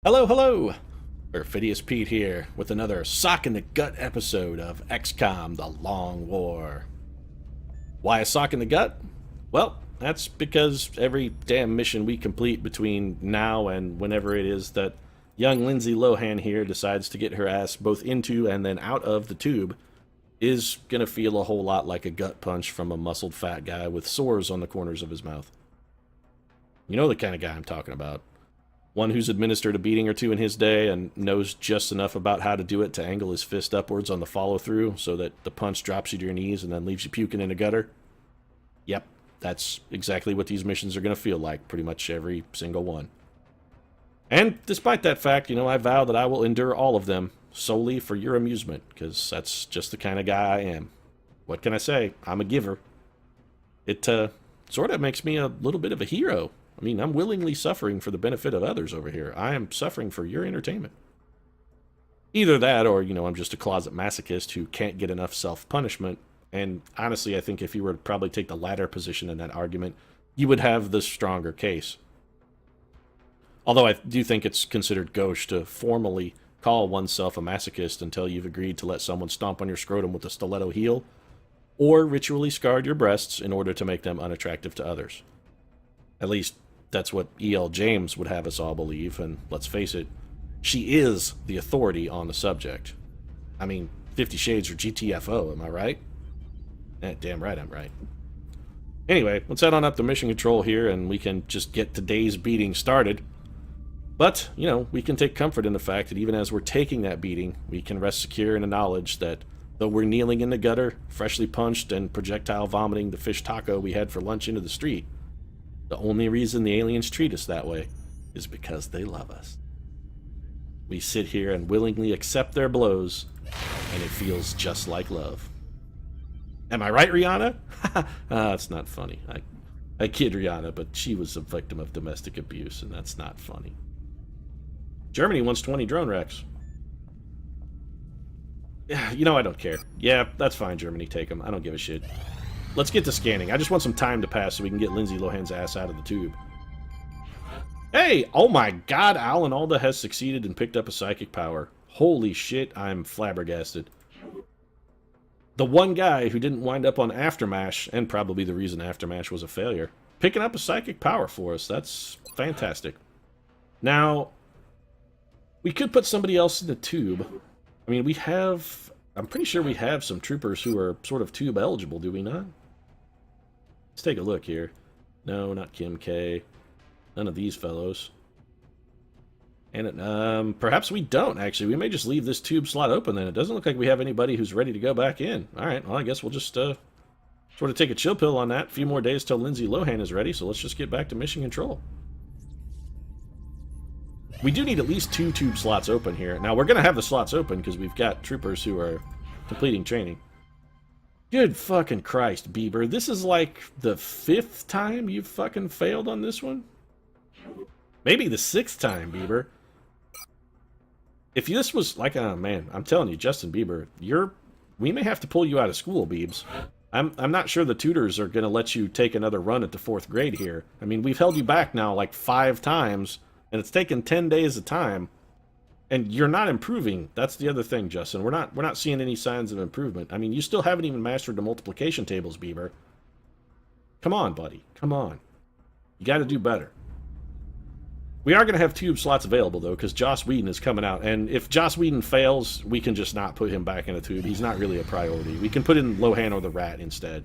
Hello, hello! Perfidious Pete here with another sock in the gut episode of XCOM The Long War. Why a sock in the gut? Well, that's because every damn mission we complete between now and whenever it is that young Lindsay Lohan here decides to get her ass both into and then out of the tube is gonna feel a whole lot like a gut punch from a muscled fat guy with sores on the corners of his mouth. You know the kind of guy I'm talking about. One who's administered a beating or two in his day and knows just enough about how to do it to angle his fist upwards on the follow-through so that the punch drops you to your knees and then leaves you puking in a gutter. Yep, that's exactly what these missions are going to feel like, pretty much every single one. And despite that fact, I vow that I will endure all of them solely for your amusement, because that's just the kind of guy I am. What can I say? I'm a giver. It sort of makes me a little bit of a hero. I mean, I'm willingly suffering for the benefit of others over here. I am suffering for your entertainment. Either that or, I'm just a closet masochist who can't get enough self-punishment. And honestly, I think if you were to probably take the latter position in that argument, you would have the stronger case. Although I do think it's considered gauche to formally call oneself a masochist until you've agreed to let someone stomp on your scrotum with a stiletto heel, or ritually scarred your breasts in order to make them unattractive to others. At least, that's what E.L. James would have us all believe, and let's face it, she is the authority on the subject. I mean, 50 Shades or GTFO, am I right? Damn right I'm right. Anyway, let's head on up to Mission Control here, and we can just get today's beating started. But, we can take comfort in the fact that even as we're taking that beating, we can rest secure in the knowledge that though we're kneeling in the gutter, freshly punched and projectile vomiting the fish taco we had for lunch into the street, the only reason the aliens treat us that way is because they love us. We sit here and willingly accept their blows, and it feels just like love. Am I right, Rihanna? That's not funny. I kid Rihanna, but she was a victim of domestic abuse, and that's not funny. Germany wants 20 drone wrecks. Yeah, I don't care. Yeah, that's fine, Germany. Take them. I don't give a shit. Let's get to scanning. I just want some time to pass so we can get Lindsay Lohan's ass out of the tube. Hey! Oh my god, Alan Alda has succeeded and picked up a psychic power. Holy shit, I'm flabbergasted. The one guy who didn't wind up on Aftermash, and probably the reason Aftermash was a failure, picking up a psychic power for us. That's fantastic. Now, we could put somebody else in the tube. I mean, I'm pretty sure we have some troopers who are sort of tube eligible, do we not? Let's take a look here. No, not Kim K. None of these fellows. And perhaps we don't, actually. We may just leave this tube slot open then. It doesn't look like we have anybody who's ready to go back in. Alright, well, I guess we'll just sort of take a chill pill on that. A few more days till Lindsay Lohan is ready, so let's just get back to mission control. We do need at least 2 tube slots open here. Now, we're going to have the slots open because we've got troopers who are completing training. Good fucking Christ, Bieber. This is like the 5th time you've fucking failed on this one? Maybe the 6th time, Bieber. If this was like, oh man, I'm telling you, Justin Bieber, we may have to pull you out of school, Biebs. I'm not sure the tutors are going to let you take another run at the 4th grade here. I mean, we've held you back now like 5 times, and it's taken 10 days of time. And you're not improving. That's the other thing, Justin. We're not seeing any signs of improvement. I mean, you still haven't even mastered the multiplication tables, Bieber. Come on, buddy. Come on. You got to do better. We are going to have tube slots available, though, because Joss Whedon is coming out. And if Joss Whedon fails, we can just not put him back in a tube. He's not really a priority. We can put in Lohan or the Rat instead.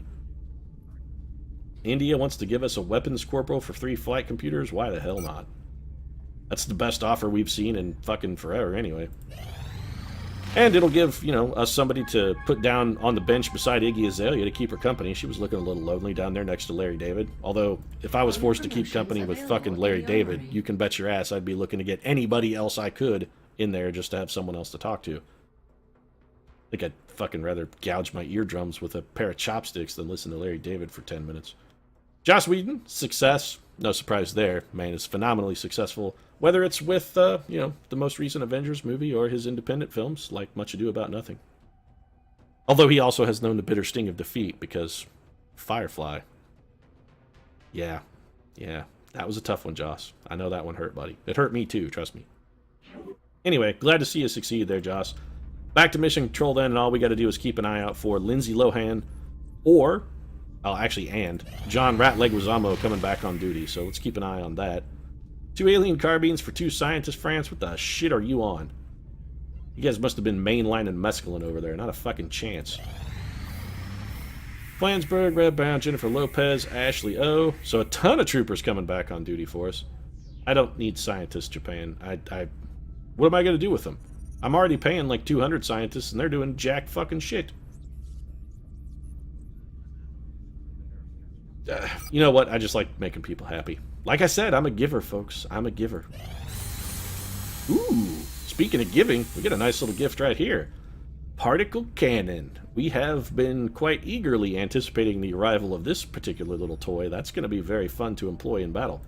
India wants to give us a weapons corporal for 3 flight computers? Why the hell not? That's the best offer we've seen in fucking forever, anyway. And it'll give, us somebody to put down on the bench beside Iggy Azalea to keep her company. She was looking a little lonely down there next to Larry David. Although, if I was forced to keep company with fucking Larry David, you can bet your ass I'd be looking to get anybody else I could in there just to have someone else to talk to. I think I'd fucking rather gouge my eardrums with a pair of chopsticks than listen to Larry David for 10 minutes. Joss Whedon, success. No surprise there. Man is phenomenally successful. Whether it's with, the most recent Avengers movie or his independent films, like Much Ado About Nothing. Although he also has known the bitter sting of defeat because Firefly. Yeah. That was a tough one, Joss. I know that one hurt, buddy. It hurt me too, trust me. Anyway, glad to see you succeed there, Joss. Back to mission control then, and all we got to do is keep an eye out for Lindsay Lohan or, and John Rat Leguizamo coming back on duty, so let's keep an eye on that. 2 alien carbines for 2 scientists, France? What the shit are you on? You guys must have been mainlining mescaline over there, not a fucking chance. Flansburgh, Redbound, Jennifer Lopez, Ashley O. So a ton of troopers coming back on duty for us. I don't need scientists, Japan. What am I going to do with them? I'm already paying like 200 scientists, and they're doing jack fucking shit. You know what? I just like making people happy. Like I said, I'm a giver, folks. I'm a giver. Ooh, speaking of giving, we get a nice little gift right here. Particle Cannon. We have been quite eagerly anticipating the arrival of this particular little toy. That's going to be very fun to employ in battle.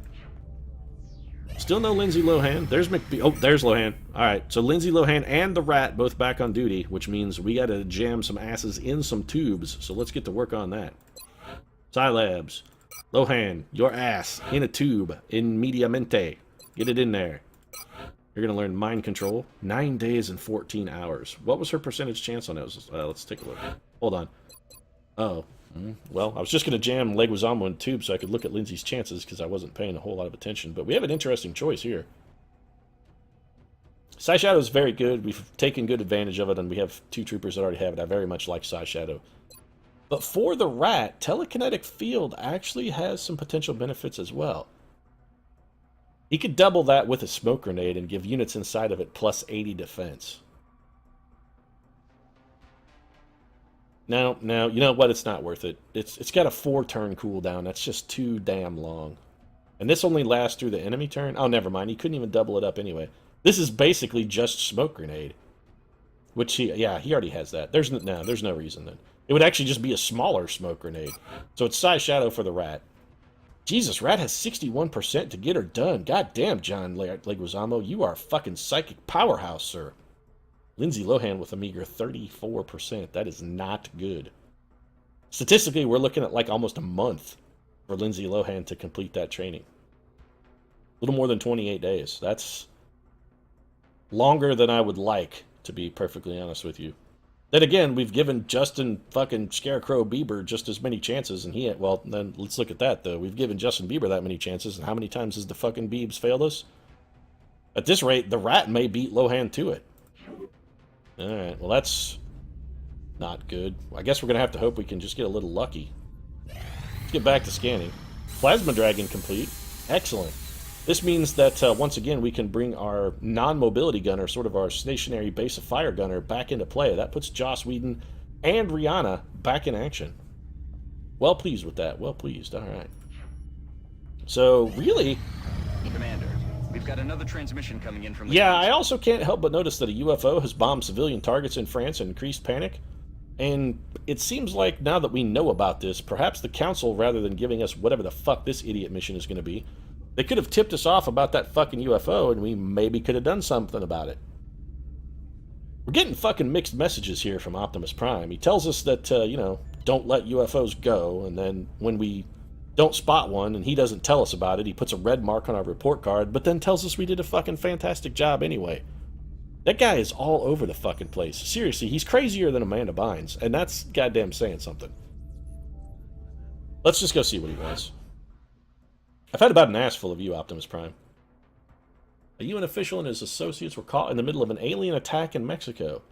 Still no Lindsay Lohan. There's McBee. Oh, there's Lohan. Alright, so Lindsay Lohan and the Rat both back on duty, which means we got to jam some asses in some tubes. So let's get to work on that. Scilabs. Lohan, your ass in a tube. Immediamente. Get it in there. You're going to learn mind control. 9 days and 14 hours. What was her percentage chance on those? Let's take a look. Hold on. Oh. Well, I was just going to jam Leguizamo in tube so I could look at Lindsay's chances because I wasn't paying a whole lot of attention. But we have an interesting choice here. Psy Shadow is very good. We've taken good advantage of it, and we have 2 troopers that already have it. I very much like Psy Shadow. But for the Rat, Telekinetic Field actually has some potential benefits as well. He could double that with a smoke grenade and give units inside of it plus 80 defense. No, you know what? It's not worth it. It's got a 4-turn cooldown. That's just too damn long. And this only lasts through the enemy turn? Oh, never mind. He couldn't even double it up anyway. This is basically just smoke grenade. Which he already has that. There's no reason then. It would actually just be a smaller smoke grenade. So it's Psy Shadow for the Rat. Jesus, Rat has 61% to get her done. God damn, John Leguizamo, you are a fucking psychic powerhouse, sir. Lindsay Lohan with a meager 34%. That is not good. Statistically, we're looking at like almost a month for Lindsay Lohan to complete that training. A little more than 28 days. That's longer than I would like, to be perfectly honest with you. Then again, we've given Justin fucking Scarecrow Bieber just as many chances, and well, then let's look at that, though. We've given Justin Bieber that many chances, and how many times has the fucking Biebs failed us? At this rate, the Rat may beat Lohan to it. Alright, well that's not good. I guess we're going to have to hope we can just get a little lucky. Let's get back to scanning. Plasma Dragon complete. Excellent. This means that, once again, we can bring our non-mobility gunner, sort of our stationary base of fire gunner, back into play. That puts Joss Whedon and Rihanna back in action. Well pleased with that. Well pleased. Alright. So, really... Commander, we've got another transmission coming in from the... Yeah, I also can't help but notice that a UFO has bombed civilian targets in France and increased panic. And it seems like, now that we know about this, perhaps the Council, rather than giving us whatever the fuck this idiot mission is going to be, they could have tipped us off about that fucking UFO, and we maybe could have done something about it. We're getting fucking mixed messages here from Optimus Prime. He tells us that, don't let UFOs go, and then when we don't spot one, and he doesn't tell us about it, he puts a red mark on our report card, but then tells us we did a fucking fantastic job anyway. That guy is all over the fucking place. Seriously, he's crazier than Amanda Bynes, and that's goddamn saying something. Let's just go see what he wants. I've had about an ass full of you, Optimus Prime. A UN official and his associates were caught in the middle of an alien attack in Mexico.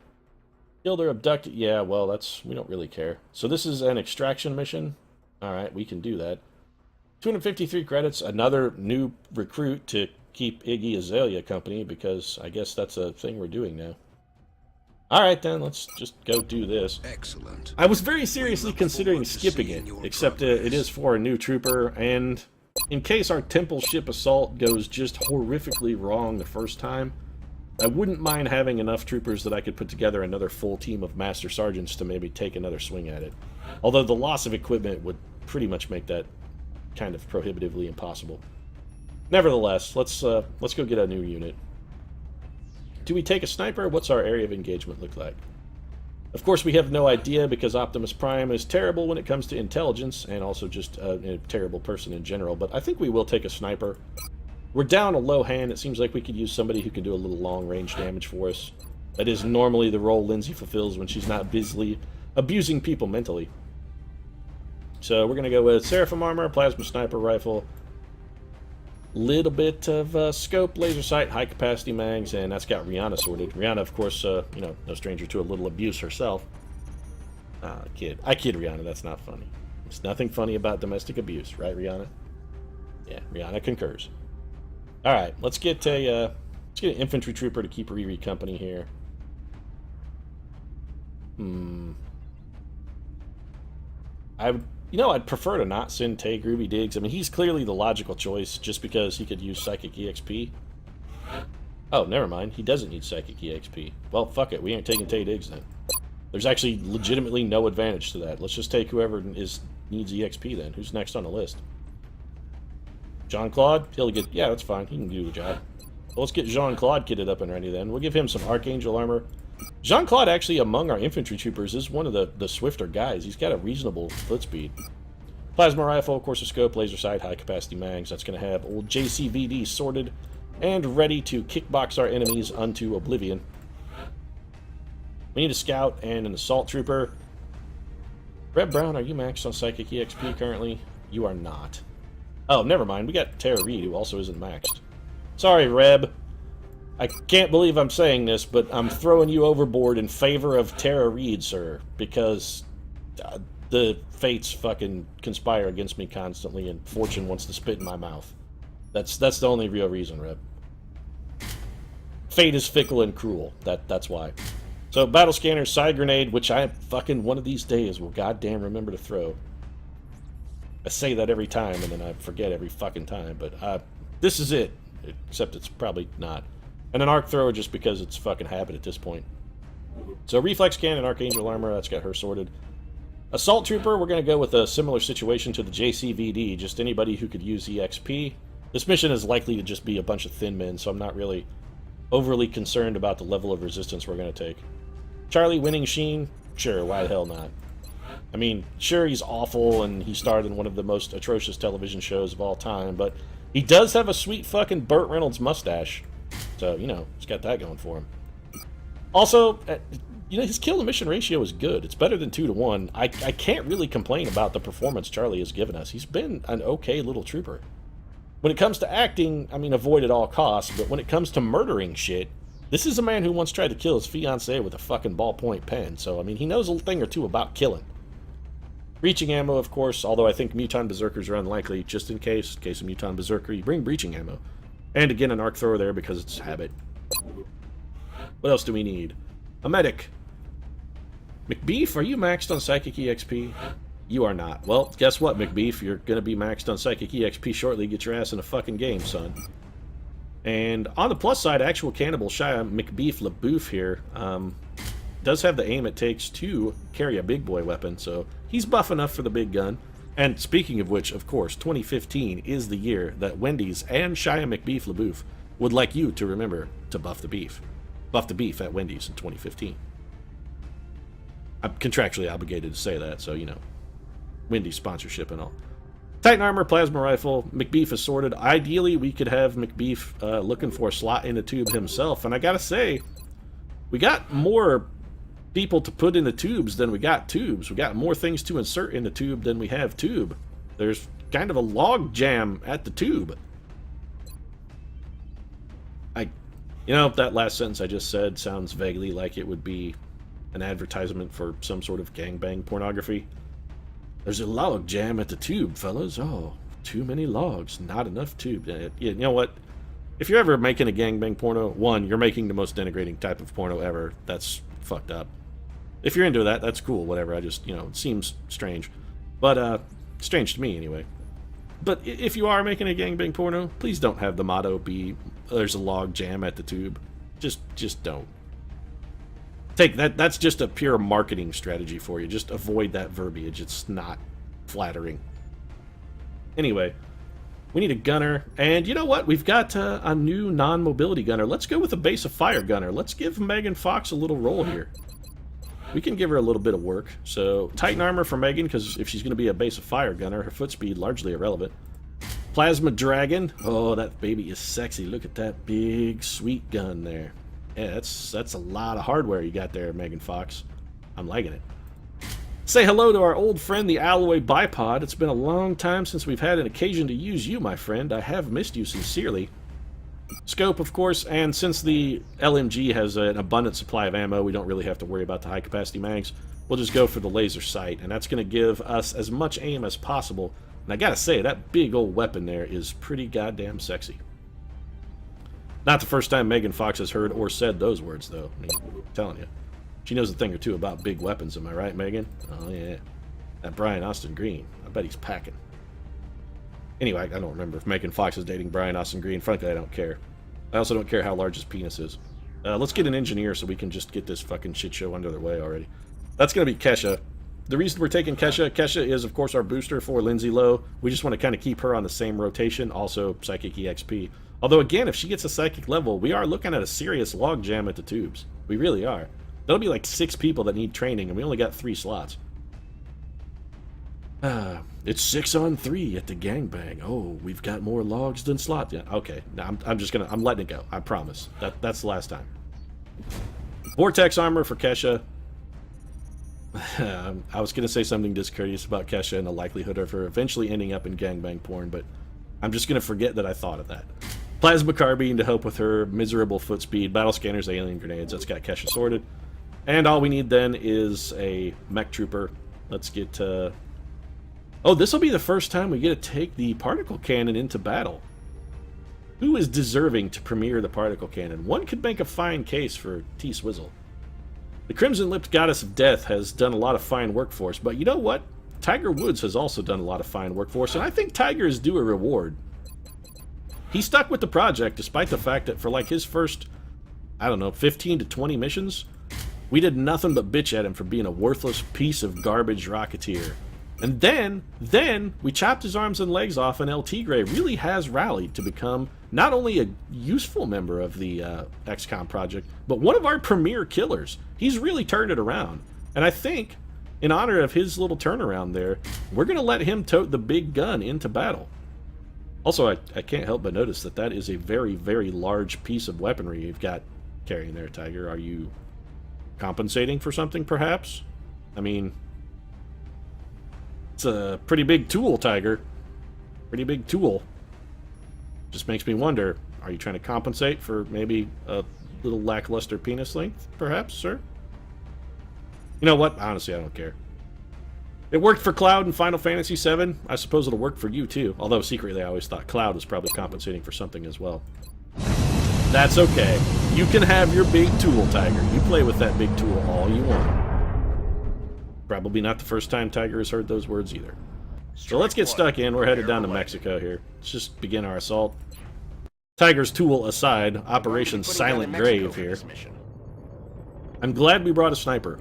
Killed or abducted. Yeah, well, we don't really care. So this is an extraction mission? Alright, we can do that. 253 credits, another new recruit to keep Iggy Azalea company, because I guess that's a thing we're doing now. Alright then, let's just go do this. Excellent. I was very seriously considering skipping it, except it is for a new trooper, and in case our temple ship assault goes just horrifically wrong the first time, I wouldn't mind having enough troopers that I could put together another full team of Master Sergeants to maybe take another swing at it. Although the loss of equipment would pretty much make that kind of prohibitively impossible. Nevertheless, let's go get a new unit. Do we take a sniper? What's our area of engagement look like? Of course, we have no idea because Optimus Prime is terrible when it comes to intelligence and also just a terrible person in general, but I think we will take a sniper. We're down a low hand. It seems like we could use somebody who can do a little long-range damage for us. That is normally the role Lindsay fulfills when she's not busily abusing people mentally. So we're going to go with Seraphim Armor, Plasma Sniper Rifle, little bit of scope, laser sight, high capacity mags, and that's got Rihanna sorted. Rihanna, of course, you know, no stranger to a little abuse herself. I kid Rihanna, that's not funny. There's nothing funny about domestic abuse, right, Rihanna? Yeah, Rihanna concurs. Alright, let's get an infantry trooper to keep Riri company here. I'd prefer to not send Tay Groovy Diggs. I mean, he's clearly the logical choice just because he could use Psychic EXP. Oh, never mind. He doesn't need Psychic EXP. Well, fuck it. We ain't taking Tay Diggs then. There's actually legitimately no advantage to that. Let's just take whoever needs EXP then. Who's next on the list? Jean-Claude? He'll get... Yeah, that's fine. He can do the job. Well, let's get Jean-Claude kitted up and ready then. We'll give him some Archangel armor. Jean-Claude, actually, among our infantry troopers, is one of the swifter guys. He's got a reasonable foot speed. Plasma rifle, of course, a scope, laser sight, high-capacity mags. That's going to have old JCVD sorted and ready to kickbox our enemies unto oblivion. We need a scout and an assault trooper. Reb Brown, are you maxed on Psychic EXP currently? You are not. Oh, never mind. We got Tara Reid, who also isn't maxed. Sorry, Reb. I can't believe I'm saying this, but I'm throwing you overboard in favor of Tara Reid, sir, because the fates fucking conspire against me constantly, and fortune wants to spit in my mouth. That's the only real reason, Reb. Fate is fickle and cruel. That's why. So, battle scanner, side grenade, which I fucking one of these days will goddamn remember to throw. I say that every time, and then I forget every fucking time, but this is it. Except it's probably not. And an arc thrower just because it's fucking habit at this point. So reflex cannon, Archangel armor, that's got her sorted. Assault trooper, we're going to go with a similar situation to the JCVD, just anybody who could use EXP. This mission is likely to just be a bunch of thin men, so I'm not really overly concerned about the level of resistance we're going to take. Charlie Winning Sheen, sure, why the hell not? I mean, sure, he's awful, and he starred in one of the most atrocious television shows of all time, but he does have a sweet fucking Burt Reynolds mustache. So, you know, he's got that going for him. Also, you know, his kill-to-mission ratio is good. It's better than 2-to-1. I can't really complain about the performance Charlie has given us. He's been an okay little trooper. When it comes to acting, I mean, avoid at all costs, but when it comes to murdering shit, this is a man who once tried to kill his fiancée with a fucking ballpoint pen, so, I mean, he knows a thing or two about killing. Breaching ammo, of course, although I think Muton Berserkers are unlikely, just in case of Muton Berserker, you bring breaching ammo. And again, an arc thrower there because it's habit. What else do we need? A medic. McBeef, are you maxed on Psychic EXP? You are not. Well, guess what, McBeef? You're going to be maxed on Psychic EXP shortly. Get your ass in a fucking game, son. And on the plus side, actual Cannibal Shia McBeef LaBouffe here does have the aim it takes to carry a big boy weapon, so he's buff enough for the big gun. And speaking of which, of course, 2015 is the year that Wendy's and Shia McBeef LaBouffe would like you to remember to buff the beef. Buff the beef at Wendy's in 2015. I'm contractually obligated to say that, so, you know, Wendy's sponsorship and all. Titan armor, plasma rifle, McBeef is sorted. Ideally, we could have McBeef looking for a slot in the tube himself, and I gotta say, we got more people to put in the tubes than we got tubes. We got more things to insert in the tube than we have tube. There's kind of a log jam at the tube. You know, that last sentence I just said sounds vaguely like it would be an advertisement for some sort of gangbang pornography. There's a log jam at the tube, fellas. Oh, too many logs, not enough tube. You know what? If you're ever making a gangbang porno, one, you're making the most denigrating type of porno ever. That's fucked up. If you're into that, that's cool, whatever. I just, you know, it seems strange. But, strange to me, anyway. But if you are making a gangbang porno, please don't have the motto be, there's a log jam at the tube. Just don't. Take that. That's just a pure marketing strategy for you. Just avoid that verbiage. It's not flattering. Anyway, we need a gunner. And you know what? We've got a new non-mobility gunner. Let's go with a base of fire gunner. Let's give Megan Fox a little role here. We can give her a little bit of work. So, Titan armor for Megan, because if she's going to be a base of fire gunner, her foot speed largely irrelevant. Plasma Dragon. Oh, that baby is sexy. Look at that big, sweet gun there. Yeah, that's a lot of hardware you got there, Megan Fox. I'm liking it. Say hello to our old friend, the Alloy Bipod. It's been a long time since we've had an occasion to use you, my friend. I have missed you sincerely. Scope, of course, and since the LMG has an abundant supply of ammo, we don't really have to worry about the high-capacity mags. We'll just go for the laser sight, and that's going to give us as much aim as possible. And I gotta say, that big old weapon there is pretty goddamn sexy. Not the first time Megan Fox has heard or said those words, though. I mean, I'm telling you. She knows a thing or two about big weapons, am I right, Megan? Oh, yeah. That Brian Austin Green. I bet he's packing. Anyway, I don't remember if Megan Fox is dating Brian Austin Green. Frankly, I don't care. I also don't care how large his penis is. Let's get an engineer so we can just get this fucking shit show under the way already. That's going to be Kesha. The reason we're taking Kesha is, of course, our booster for Lindsay Lowe. We just want to kind of keep her on the same rotation. Also, Psychic EXP. Although, again, if she gets a Psychic level, we are looking at a serious logjam at the tubes. We really are. That'll be like 6 people that need training, and we only got 3 slots. It's 6 on 3 at the gangbang. Oh, we've got more logs than slots. Yeah, okay. Now I'm letting it go. I promise. That's the last time. Vortex armor for Kesha. I was going to say something discourteous about Kesha and the likelihood of her eventually ending up in gangbang porn, but I'm just going to forget that I thought of that. Plasma carbine to help with her miserable foot speed. Battle scanners, alien grenades. That's got Kesha sorted. And all we need then is a mech trooper. Let's get... Oh, this will be the first time we get to take the particle cannon into battle. Who is deserving to premiere the particle cannon? One could make a fine case for T-Swizzle. The Crimson-Lipped Goddess of Death has done a lot of fine work for us, but you know what? Tiger Woods has also done a lot of fine work for us, and I think Tiger is due a reward. He stuck with the project despite the fact that for like his first, I don't know, 15 to 20 missions, we did nothing but bitch at him for being a worthless piece of garbage rocketeer. And then we chopped his arms and legs off, and El Tigre really has rallied to become not only a useful member of the XCOM project, but one of our premier killers. He's really turned it around. And I think, in honor of his little turnaround there, we're going to let him tote the big gun into battle. Also, I can't help but notice that that is a very, very large piece of weaponry you've got carrying there, Tiger. Are you compensating for something, perhaps? I mean... It's a pretty big tool, Tiger. Pretty big tool. Just makes me wonder, are you trying to compensate for maybe a little lackluster penis length, perhaps, sir? You know what? Honestly, I don't care. It worked for Cloud in Final Fantasy VII. I suppose it'll work for you, too. Although, secretly, I always thought Cloud was probably compensating for something as well. That's okay. You can have your big tool, Tiger. You play with that big tool all you want. Probably not the first time Tiger has heard those words either. So let's get stuck in. We're headed down to Mexico here. Let's just begin our assault. Tiger's tool aside, Operation Silent Grave here. I'm glad we brought a sniper.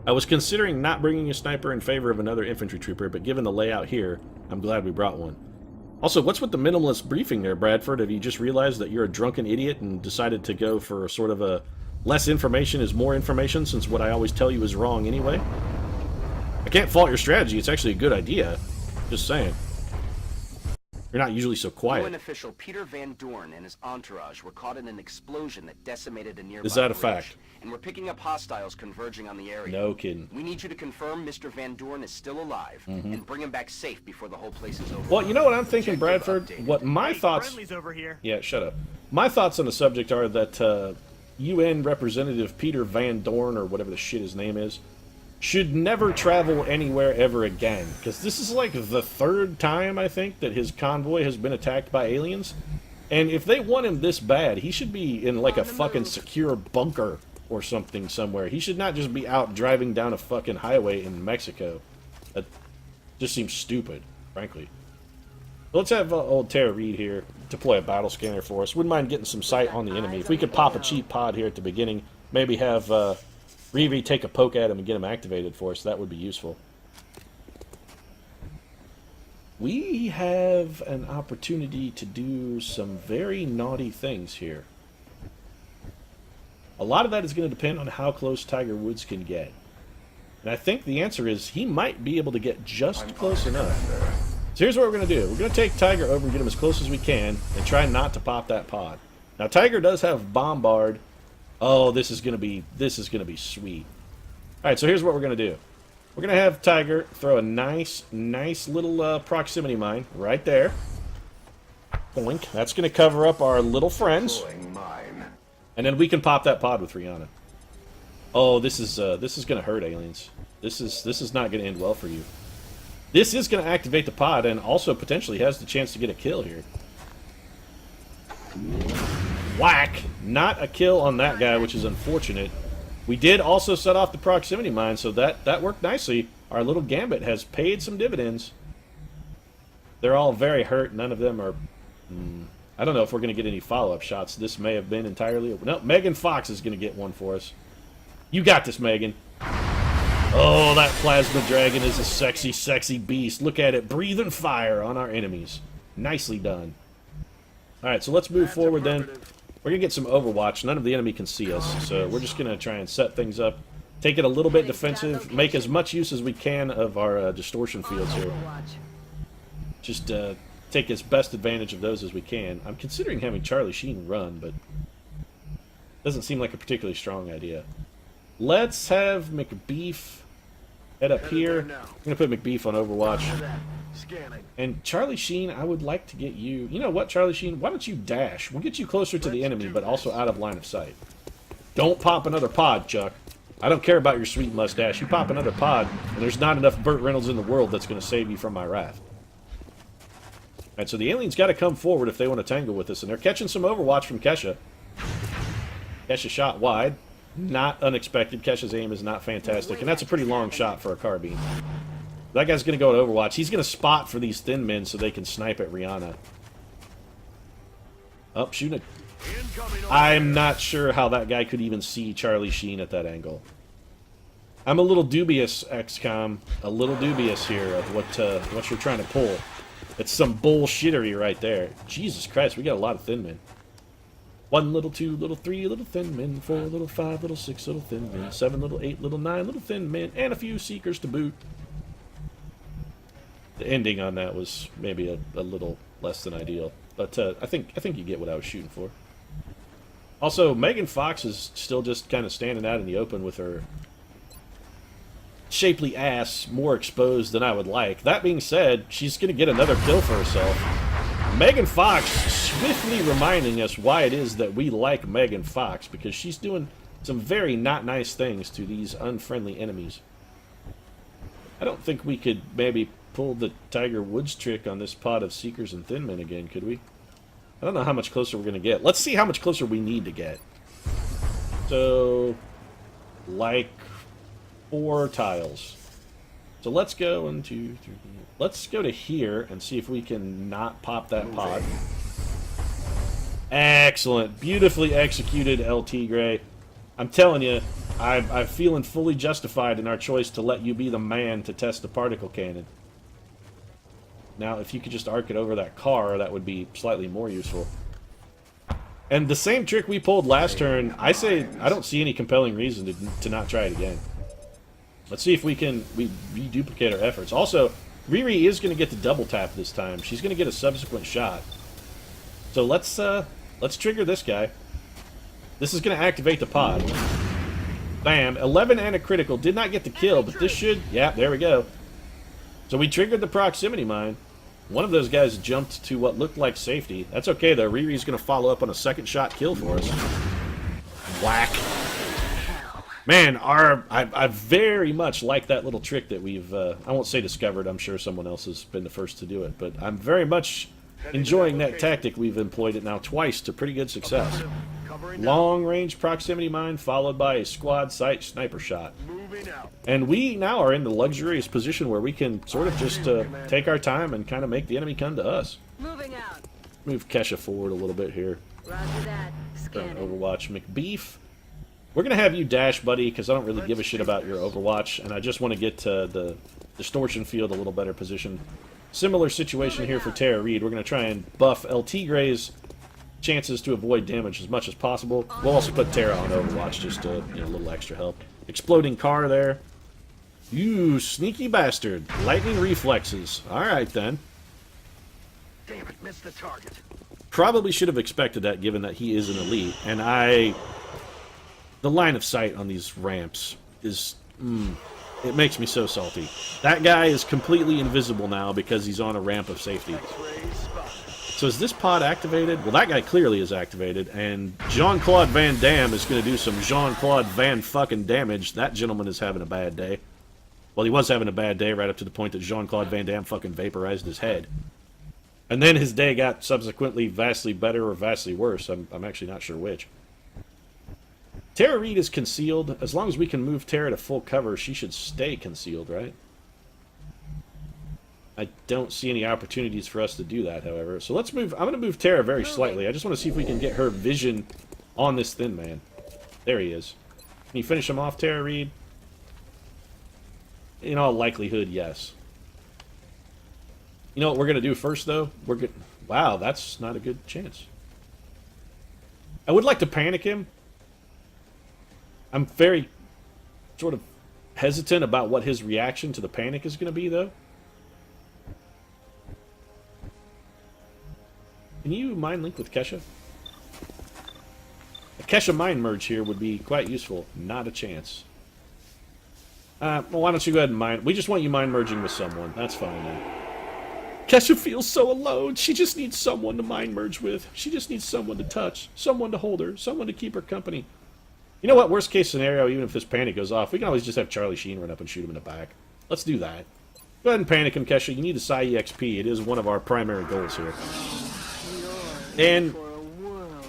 I was considering not bringing a sniper in favor of another infantry trooper, but given the layout here, I'm glad we brought one. Also, what's with the minimalist briefing there, Bradford? Have you just realized that you're a drunken idiot and decided to go for sort of a less information is more information, since what I always tell you is wrong anyway? I can't fault your strategy. It's actually a good idea. Just saying. You're not usually so quiet. UN official Peter Van Dorn and his entourage were caught in an explosion that decimated a nearby Is that a bridge, fact? and we're picking up hostiles converging on the area. No kidding. We need you to confirm Mr. Van Dorn is still alive and bring him back safe before the whole place is over. Well, you know what I'm thinking, Bradford? What my thoughts... Friendly's over here. Yeah, shut up. My thoughts on the subject are that UN Representative Peter Van Dorn, or whatever the shit his name is, should never travel anywhere ever again. Because this is like the 3rd time, I think, that his convoy has been attacked by aliens. And if they want him this bad, he should be in like a fucking secure bunker or something somewhere. He should not just be out driving down a fucking highway in Mexico. That just seems stupid, frankly. Let's have old Tara Reid here deploy a battle scanner for us. Wouldn't mind getting some sight on the enemy. If we could pop a cheap pod here at the beginning, maybe have Reeve take a poke at him and get him activated for us, that would be useful. We have an opportunity to do some very naughty things here. A lot of that is going to depend on how close Tiger Woods can get. And I think the answer is he might be able to get just close enough. So here's what we're going to do. We're going to take Tiger over and get him as close as we can and try not to pop that pod. Now, Tiger does have Bombard. Oh, this is going to be sweet. All right, so here's what we're going to do. We're going to have Tiger throw a nice little proximity mine right there. Boink. That's going to cover up our little friends. And then we can pop that pod with Rihanna. Oh, this is going to hurt, aliens. This is not going to end well for you. This is going to activate the pod and also potentially has the chance to get a kill here. Whack! Not a kill on that guy, which is unfortunate. We did also set off the proximity mine, so that worked nicely. Our little gambit has paid some dividends. They're all very hurt. None of them are... I don't know if we're going to get any follow-up shots. This may have been entirely... No, Megan Fox is going to get one for us. You got this, Megan. Oh, that plasma dragon is a sexy, sexy beast. Look at it, breathing fire on our enemies. Nicely done. Alright, so let's move forward then. We're going to get some Overwatch. None of the enemy can see us, so we're just going to try and set things up. Take it a little bit defensive. Make as much use as we can of our distortion fields here. Just take as best advantage of those as we can. I'm considering having Charlie Sheen run, but doesn't seem like a particularly strong idea. Let's have McBeef head up here. I'm going to put McBeef on Overwatch. And Charlie Sheen, I would like to get you... You know what, Charlie Sheen? Why don't you dash? We'll get you closer to the enemy, but also out of line of sight. Don't pop another pod, Chuck. I don't care about your sweet mustache. You pop another pod, and there's not enough Burt Reynolds in the world that's going to save you from my wrath. Alright, so the aliens got to come forward if they want to tangle with us, and they're catching some Overwatch from Kesha. Kesha shot wide. Not unexpected. Kesha's aim is not fantastic, and that's a pretty long shot for a carbine. That guy's going to go at Overwatch. He's going to spot for these thin men so they can snipe at Rihanna. Oh, shooting it. I'm not sure how that guy could even see Charlie Sheen at that angle. I'm a little dubious, XCOM. A little dubious here of what you're trying to pull. It's some bullshittery right there. Jesus Christ, we got a lot of thin men. 1 little, 2 little, 3 little thin men, 4 little, 5 little, 6 little thin men, 7 little, 8 little, 9 little thin men, and a few seekers to boot. The ending on that was maybe a little less than ideal, but I think you get what I was shooting for. Also, Megan Fox is still just kind of standing out in the open with her shapely ass more exposed than I would like. That being said, she's going to get another kill for herself. Megan Fox swiftly reminding us why it is that we like Megan Fox, because she's doing some very not nice things to these unfriendly enemies. I don't think we could maybe pull the Tiger Woods trick on this pod of Seekers and Thin Men again, could we? I don't know how much closer we're going to get. Let's see how much closer we need to get. So, like 4 tiles. So let's go 1, 2, 3. Let's go to here and see if we can not pop that pod. Excellent. Beautifully executed, LT Gray. I'm telling you, I'm feeling fully justified in our choice to let you be the man to test the particle cannon. Now, if you could just arc it over that car, that would be slightly more useful. And the same trick we pulled last turn, I say I don't see any compelling reason to not try it again. Let's see if we reduplicate our efforts. Also, Riri is going to get the double tap this time. She's going to get a subsequent shot. So let's trigger this guy. This is going to activate the pod. Bam. 11 and a critical. Did not get the kill, but this should... Yeah, there we go. So we triggered the proximity mine. One of those guys jumped to what looked like safety. That's okay, though. Riri's going to follow up on a second shot kill for us. Whack. Man, I very much like that little trick that we've, I won't say discovered, I'm sure someone else has been the first to do it, but I'm very much enjoying that tactic. We've employed it now twice to pretty good success. Long-range proximity mine followed by a squad sight sniper shot. And we now are in the luxurious position where we can sort of just take our time and kind of make the enemy come to us. Move Kesha forward a little bit here. Overwatch McBeef. We're going to have you dash, buddy, because I don't really give a shit about your Overwatch, and I just want to get to the distortion field a little better position. Similar situation here for Tara Reid. We're going to try and buff LT Gray's chances to avoid damage as much as possible. We'll also put Tara on Overwatch just to, a little extra help. Exploding car there. You sneaky bastard. Lightning reflexes. Alright then. Damn it, missed the target. Probably should have expected that, given that he is an elite. And the line of sight on these ramps is, it makes me so salty. That guy is completely invisible now because he's on a ramp of safety. So is this pod activated? Well, that guy clearly is activated, and Jean-Claude Van Damme is going to do some Jean-Claude Van fucking damage. That gentleman is having a bad day. Well, he was having a bad day right up to the point that Jean-Claude Van Damme fucking vaporized his head. And then his day got subsequently vastly better or vastly worse. I'm actually not sure which. Tara Reid is concealed. As long as we can move Tara to full cover, she should stay concealed, right? I don't see any opportunities for us to do that, however. So let's move. I'm going to move Tara very slightly. I just want to see if we can get her vision on this thin man. There he is. Can you finish him off, Tara Reid? In all likelihood, yes. You know what we're going to do first, though? We're good. Wow, that's not a good chance. I would like to panic him. I'm very sort of hesitant about what his reaction to the panic is going to be, though. Can you mind link with Kesha? A Kesha mind merge here would be quite useful. Not a chance. Well, why don't you go ahead and mind... We just want you mind merging with someone. That's fine, then. Kesha feels so alone. She just needs someone to mind merge with. She just needs someone to touch. Someone to hold her. Someone to keep her company. You know what? Worst case scenario, even if this panic goes off, we can always just have Charlie Sheen run up and shoot him in the back. Let's do that. Go ahead and panic him, Kesha. You need a Psi EXP. It is one of our primary goals here. And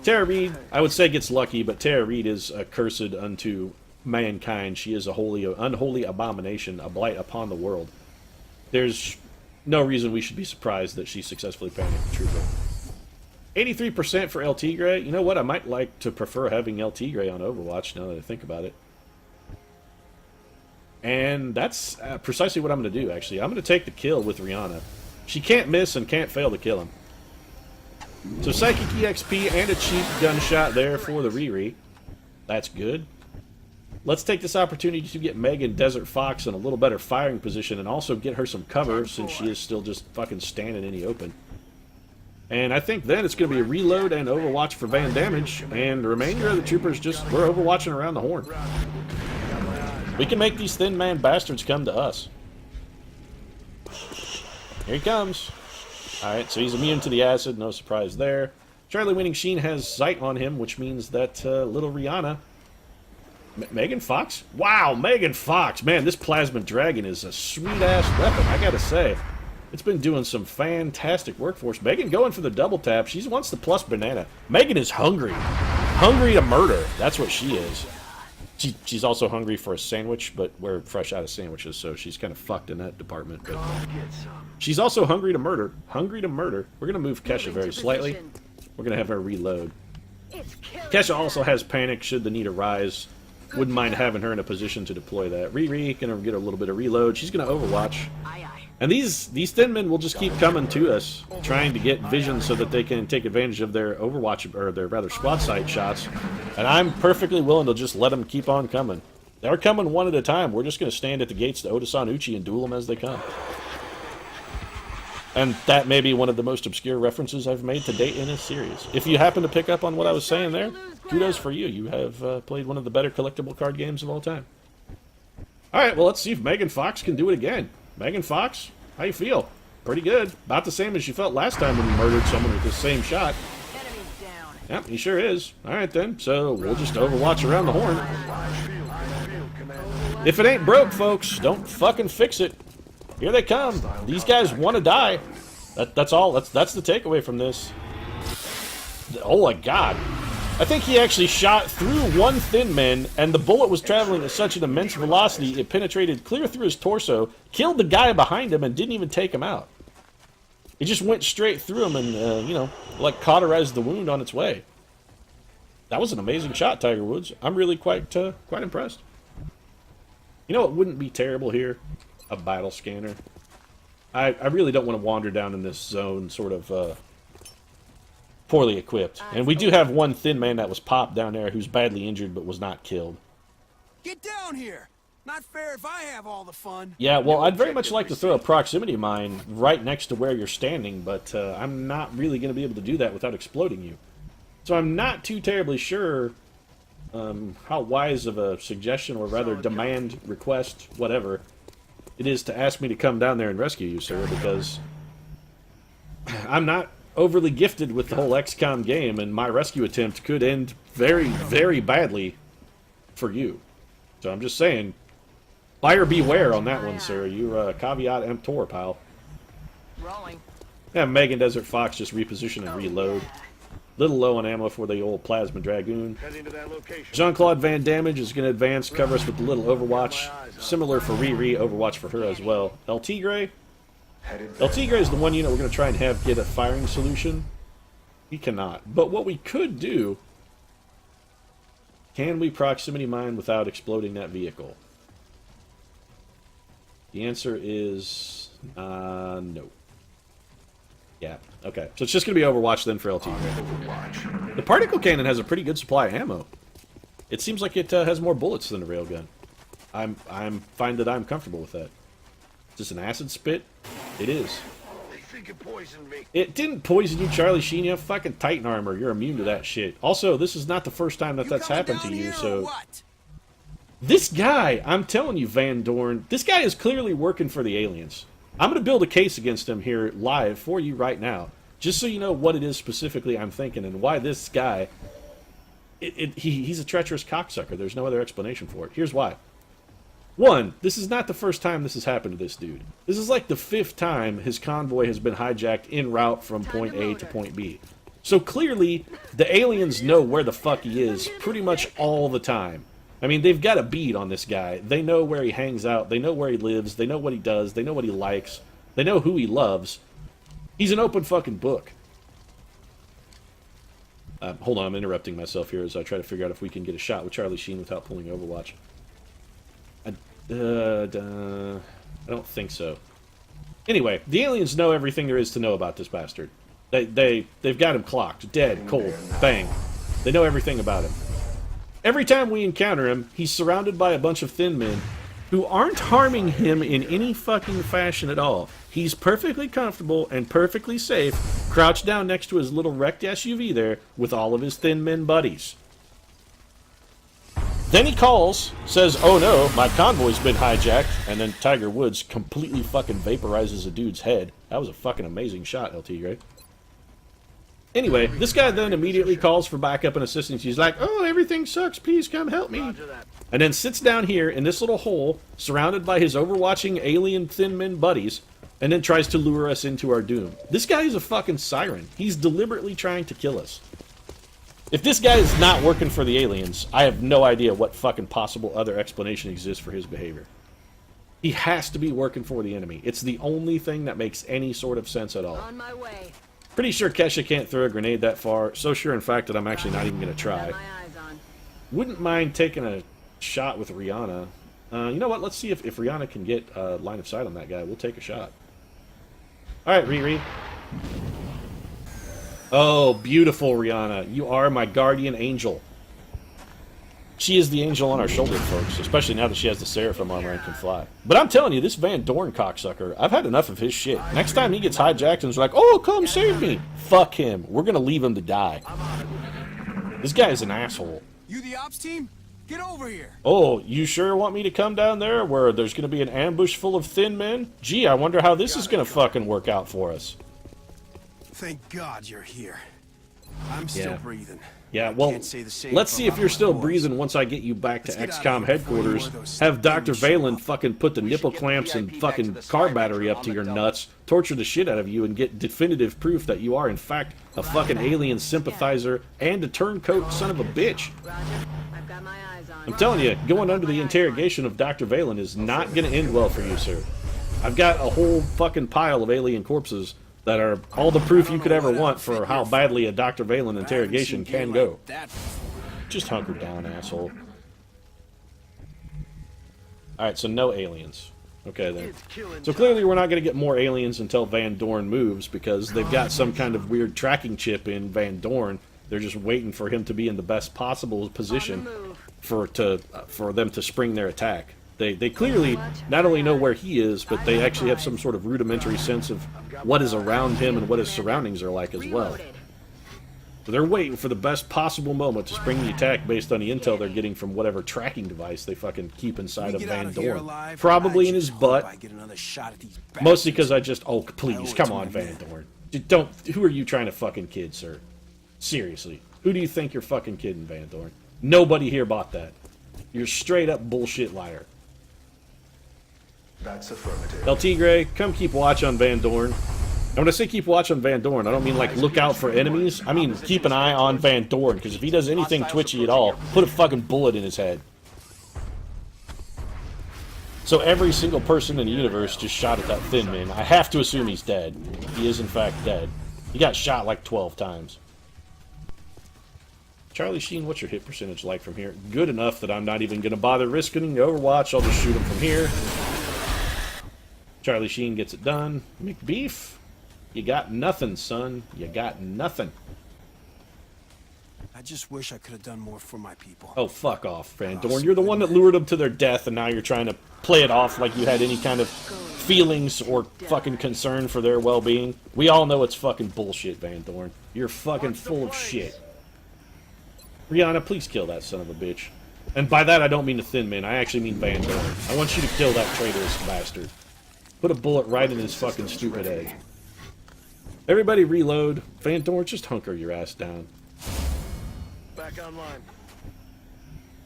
Tara Reid, I would say, gets lucky, but Tara Reid is accursed unto mankind. She is a unholy abomination, a blight upon the world. There's no reason we should be surprised that she successfully panicked the trooper. 83% for LT Gray. You know what? I might like to prefer having LT Gray on Overwatch now that I think about it. And that's precisely what I'm going to do, actually. I'm going to take the kill with Rihanna. She can't miss and can't fail to kill him. So Psychic EXP and a cheap gunshot there for the Riri. That's good. Let's take this opportunity to get Megan Desert Fox in a little better firing position and also get her some cover since she is still just fucking standing in the open. And I think then it's going to be a reload and Overwatch for Van Damage, and the remainder of the troopers just, we're Overwatching around the horn. We can make these thin man bastards come to us. Here he comes. Alright, so he's immune to the acid, no surprise there. Charlie Winning Sheen has sight on him, which means that little Rihanna... Megan Fox? Wow, Megan Fox! Man, this Plasma Dragon is a sweet-ass weapon, I gotta say. It's been doing some fantastic work for us. Megan going for the double tap. She wants the plus banana. Megan is hungry. Hungry to murder. That's what she is. She's also hungry for a sandwich, but we're fresh out of sandwiches, so she's kind of fucked in that department. But she's also hungry to murder. Hungry to murder. We're going to move Kesha very slightly. We're going to have her reload. Kesha also has panic should the need arise. Wouldn't mind having her in a position to deploy that. Riri going to get a little bit of reload. She's going to Overwatch. And these thin men will just keep coming to us, trying to get vision so that they can take advantage of their Overwatch, or their rather squad sight shots. And I'm perfectly willing to just let them keep on coming. They're coming one at a time. We're just going to stand at the gates to Odasan Uchi and duel them as they come. And that may be one of the most obscure references I've made to date in this series. If you happen to pick up on what I was saying there, kudos for you. You have played one of the better collectible card games of all time. Alright, well, let's see if Megan Fox can do it again. Megan Fox, how you feel? Pretty good. About the same as you felt last time when you murdered someone with the same shot. Yep, he sure is. Alright then, so we'll just Overwatch around the horn. If it ain't broke, folks, don't fucking fix it. Here they come. These guys want to die. That's all. That's the takeaway from this. Oh my god. I think he actually shot through one thin man, and the bullet was traveling at such an immense velocity it penetrated clear through his torso, killed the guy behind him, and didn't even take him out. It just went straight through him and, you know, like cauterized the wound on its way. That was an amazing shot, Tiger Woods. I'm really quite impressed. You know what wouldn't be terrible here? A battle scanner. I really don't want to wander down in this zone sort of poorly equipped. And we do have one thin man that was popped down there who's badly injured but was not killed. Get down here! Not fair if I have all the fun. Yeah, well, I'd very much like to throw a proximity mine right next to where you're standing, but I'm not really going to be able to do that without exploding you. So I'm not too terribly sure how wise of a suggestion, or rather demand, request, whatever, it is to ask me to come down there and rescue you, sir, because I'm not overly gifted with the whole XCOM game, and my rescue attempt could end very, very badly for you. So I'm just saying, buyer beware on that one, sir. You're caveat emptor, pal. Rolling. Yeah, Megan Desert Fox just reposition and reload. Little low on ammo for the old Plasma Dragoon. Jean-Claude Van Damage is going to advance, cover us with the little Overwatch. Similar for Riri, Overwatch for her as well. El Tigre? El Tigre is the one unit we're going to try and have get a firing solution. He cannot. But what we could do... Can we proximity mine without exploding that vehicle? The answer is... no. Yeah, okay. So it's just going to be Overwatch then for LT. The particle cannon has a pretty good supply of ammo. It seems like it has more bullets than the railgun. I'm find that I'm comfortable with that. Is this an acid spit? It is. They think it poisoned me. It didn't poison you, Charlie Sheen. You have fucking Titan armor. You're immune to that shit. Also, this is not the first time that that's happened to you, so... This guy, I'm telling you, Van Dorn, this guy is clearly working for the aliens. I'm going to build a case against him here live for you right now, just so you know what it is specifically I'm thinking and why this guy, he's a treacherous cocksucker. There's no other explanation for it. Here's why. One, this is not the first time this has happened to this dude. This is like the 5th time his convoy has been hijacked en route from point A to point B. So clearly, the aliens know where the fuck he is pretty much all the time. I mean, they've got a bead on this guy. They know where he hangs out. They know where he lives. They know what he does. They know what he likes. They know who he loves. He's an open fucking book. Hold on, I'm interrupting myself here as I try to figure out if we can get a shot with Charlie Sheen without pulling Overwatch. I don't think so. Anyway, the aliens know everything there is to know about this bastard. They've got him clocked, dead, cold, bang. They know everything about him. Every time we encounter him, he's surrounded by a bunch of thin men who aren't harming him in any fucking fashion at all. He's perfectly comfortable and perfectly safe, crouched down next to his little wrecked SUV there with all of his thin men buddies. Then he calls, says, "Oh no, my convoy's been hijacked," and then Tiger Woods completely fucking vaporizes a dude's head. That was a fucking amazing shot, El Tigre. Anyway, this guy then immediately calls for backup and assistance. He's like, "Oh, everything sucks, please come help me." And then sits down here in this little hole, surrounded by his overwatching alien thin men buddies, and then tries to lure us into our doom. This guy is a fucking siren. He's deliberately trying to kill us. If this guy is not working for the aliens, I have no idea what fucking possible other explanation exists for his behavior. He has to be working for the enemy. It's the only thing that makes any sort of sense at all. On my way. Pretty sure Kesha can't throw a grenade that far. So sure, in fact, that I'm actually not even going to try. Got my eyes on. Wouldn't mind taking a shot with Rihanna. You know what? Let's see if Rihanna can get line of sight on that guy. We'll take a shot. All right, Riri. Oh, beautiful, Rihanna. You are my guardian angel. She is the angel on our shoulder, folks, especially now that she has the Seraphim armor and can fly. But I'm telling you, this Van Dorn cocksucker, I've had enough of his shit. Next time he gets hijacked and is like, "Oh, come save me," fuck him. We're gonna leave him to die. This guy is an asshole. You the ops team? Get over here. Oh, you sure want me to come down there where there's gonna be an ambush full of thin men? Gee, I wonder how this is gonna fucking work out for us. Thank God you're here. I'm still breathing. Yeah, well, let's see if you're still breathing once I get you back to XCOM headquarters. Have Dr. Valen fucking put the nipple clamps and fucking car battery up to your nuts, torture the shit out of you, and get definitive proof that you are, in fact, a fucking alien sympathizer and a turncoat son of a bitch. Roger. I've got my eyes on. I'm telling you, going under the interrogation of Dr. Valen is not going to end well for you, sir. I've got a whole fucking pile of alien corpses that are all the proof you could ever want for how badly a Dr. Valen interrogation can go. Just hunker down, asshole. Alright, so no aliens. Okay, then. So clearly we're not going to get more aliens until Van Dorn moves, because they've got some kind of weird tracking chip in Van Dorn. They're just waiting for him to be in the best possible position for them to spring their attack. They clearly not only know where he is, but they actually have some sort of rudimentary sense of what is around him and what his surroundings are like as well. Reloaded. So they're waiting for the best possible moment to spring the attack based on the intel they're getting from whatever tracking device they fucking keep inside of Van Dorn. Probably in his butt. Mostly because I just... Oh, please, come on, Van Dorn. Don't... Who are you trying to fucking kid, sir? Seriously. Who do you think you're fucking kidding, Van Dorn? Nobody here bought that. You're a straight up bullshit liar. That's affirmative. El Tigre, come keep watch on Van Dorn. And when I say keep watch on Van Dorn, I don't mean like look out for enemies. I mean keep an eye on Van Dorn, because if he does anything twitchy at all, put a fucking bullet in his head. So every single person in the universe just shot at that Thin Man. I have to assume he's dead. He is in fact dead. He got shot like 12 times. Charlie Sheen, what's your hit percentage like from here? Good enough that I'm not even going to bother risking Overwatch. I'll just shoot him from here. Charlie Sheen gets it done. McBeef, you got nothing, son. You got nothing. I just wish I could have done more for my people. Oh, fuck off, Van Dorn. You're the one that lured them to their death, and now you're trying to play it off like you had any kind of feelings or fucking concern for their well-being. We all know it's fucking bullshit, Van Dorn. You're fucking full of shit. Rihanna, please kill that son of a bitch. And by that, I don't mean the Thin Man. I actually mean Van Dorn. I want you to kill that traitorous bastard. Put a bullet right in his fucking stupid head. Everybody reload. Van Dorn, just hunker your ass down. Back online.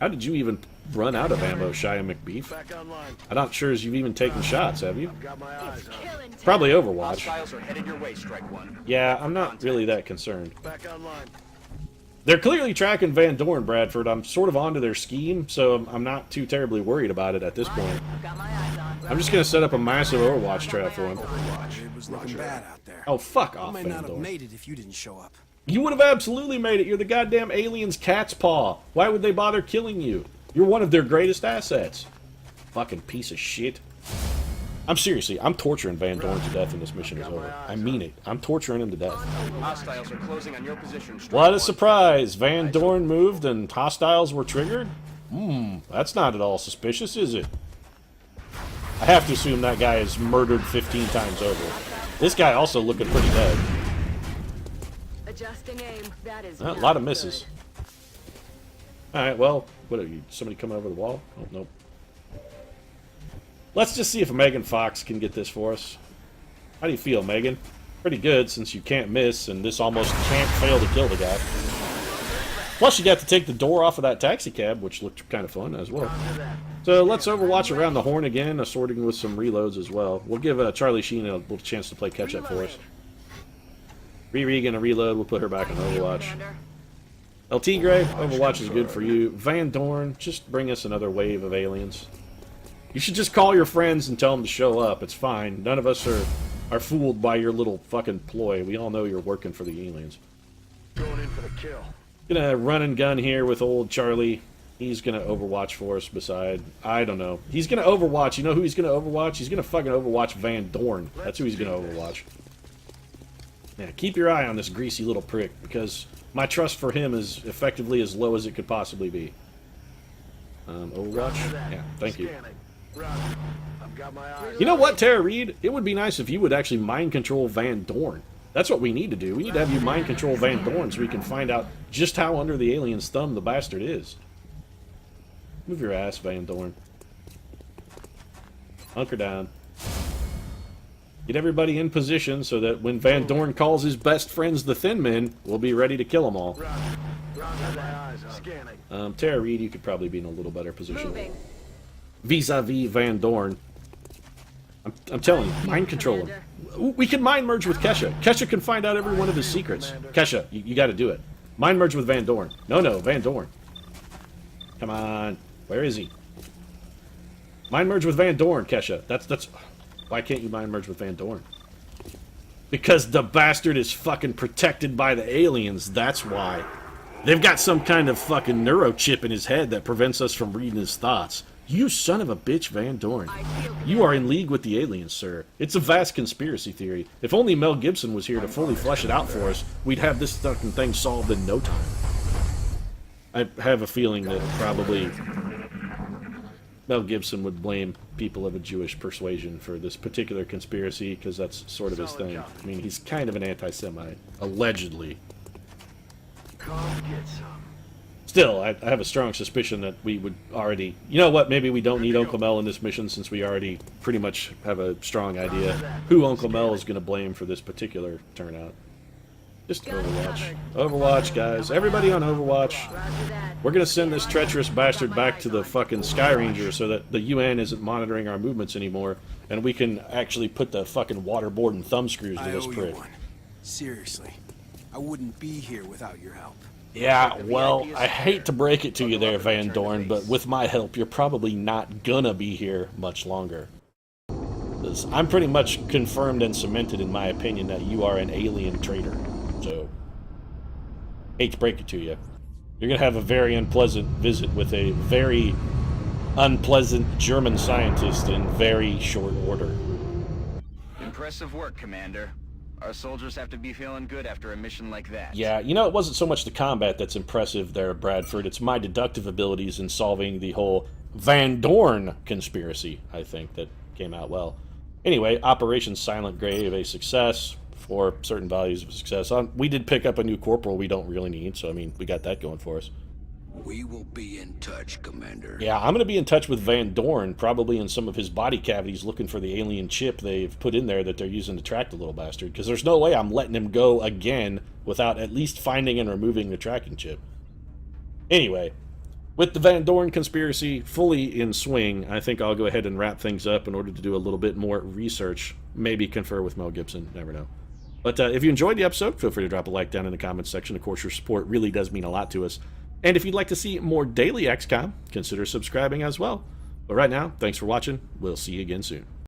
How did you even run out of ammo, Shia McBeef? Back online. I'm not sure as you've even taken shots, have you? Got my eyes on. Probably Overwatch. Hostiles are headed your way, Strike One. Yeah, I'm not really that concerned. Back online. They're clearly tracking Van Dorn, Bradford. I'm sort of onto their scheme, so I'm not too terribly worried about it at this point. Got my eyes on. I'm just going to set up a massive Overwatch trap for him. It was looking bad out there. Oh, fuck I off, might Van not have Dorn. made it if you didn't show up. You would have absolutely made it. You're the goddamn alien's cat's paw. Why would they bother killing you? You're one of their greatest assets. Fucking piece of shit. I'm torturing Van Dorn to death when this mission is over. I mean it. I'm torturing him to death. Hostiles are closing on your position, Strike What a One. surprise! Van Dorn moved and hostiles were triggered? That's not at all suspicious, is it? I have to assume that guy is murdered 15 times over. This guy also looking pretty dead. Adjusting aim. That is A lot of misses. Alright, well, what are you? Somebody coming over the wall? Oh, nope. Let's just see if Megan Fox can get this for us. How do you feel, Megan? Pretty good, since you can't miss, and this almost can't fail to kill the guy. Plus, you got to take the door off of that taxi cab, which looked kind of fun as well. So let's Overwatch around the horn again, assorting with some reloads as well. We'll give Charlie Sheen a little chance to play catch-up for us. Riri gonna reload, we'll put her back on Overwatch. El Tigre, Overwatch is good for you. Van Dorn, just bring us another wave of aliens. You should just call your friends and tell them to show up. It's fine. None of us are fooled by your little fucking ploy. We all know you're working for the aliens. Going in for the kill. Gonna run and gun here with old Charlie. He's gonna Overwatch for us beside... I don't know. He's gonna Overwatch. You know who he's gonna Overwatch? He's gonna fucking Overwatch Van Dorn. That's who he's gonna Overwatch. Yeah, keep your eye on this greasy little prick, because my trust for him is effectively as low as it could possibly be. Overwatch? Yeah, thank you. You know what, Tara Reid? It would be nice if you would actually mind control Van Dorn. That's what we need to do. We need to have you mind control Van Dorn so we can find out just how under the alien's thumb the bastard is. Move your ass, Van Dorn. Hunker down. Get everybody in position so that when Van Dorn calls his best friends the Thin Men, we'll be ready to kill them all. Tara Reid, you could probably be in a little better position. Moving. Vis-a-vis Van Dorn. I'm telling you, mind control him. We can mind merge with Kesha. Kesha can find out every one of his secrets. Kesha, you got to do it. Mind merge with Van Dorn. No, Van Dorn. Come on. Where is he? Mind merge with Van Dorn, Kesha. That's... Why can't you mind merge with Van Dorn? Because the bastard is fucking protected by the aliens. That's why. They've got some kind of fucking neurochip in his head that prevents us from reading his thoughts. You son of a bitch, Van Dorn. You are in league with the aliens, sir. It's a vast conspiracy theory. If only Mel Gibson was here to fully flesh it out for us, we'd have this fucking thing solved in no time. I have a feeling that probably Mel Gibson would blame people of a Jewish persuasion for this particular conspiracy, because that's sort of his thing. I mean, he's kind of an anti-Semite, allegedly. Come get some. Still, I have a strong suspicion that we would already... You know what? Maybe we don't need Uncle Mel in this mission, since we already pretty much have a strong idea who Uncle Mel is going to blame for this particular turnout. Just Overwatch. Overwatch, guys. Everybody on Overwatch. Roger that. We're going to send this treacherous bastard back to the fucking Sky Ranger so that the UN isn't monitoring our movements anymore, and we can actually put the fucking waterboard and thumb screws to I this owe you prick. one. Seriously. I wouldn't be here without your help. Yeah, well, I hate to break it to you there, Van Dorn, but with my help, you're probably not gonna be here much longer. 'Cause I'm pretty much confirmed and cemented in my opinion that you are an alien traitor. So, hate to break it to you. You're gonna have a very unpleasant visit with a very unpleasant German scientist in very short order. Impressive work, Commander. Our soldiers have to be feeling good after a mission like that. Yeah, you know, it wasn't so much the combat that's impressive there, Bradford. It's my deductive abilities in solving the whole Van Dorn conspiracy, I think, that came out well. Anyway, Operation Silent Grave, a success for certain values of success. We did pick up a new corporal we don't really need, so, I mean, we got that going for us. We will be in touch, Commander. Yeah, I'm going to be in touch with Van Dorn, probably in some of his body cavities, looking for the alien chip they've put in there that they're using to track the little bastard, because there's no way I'm letting him go again without at least finding and removing the tracking chip. Anyway, with the Van Dorn conspiracy fully in swing, I think I'll go ahead and wrap things up in order to do a little bit more research, maybe confer with Mel Gibson, never know. But if you enjoyed the episode, feel free to drop a like down in the comments section. Of course, your support really does mean a lot to us. And if you'd like to see more daily XCOM, consider subscribing as well. But right now, thanks for watching. We'll see you again soon.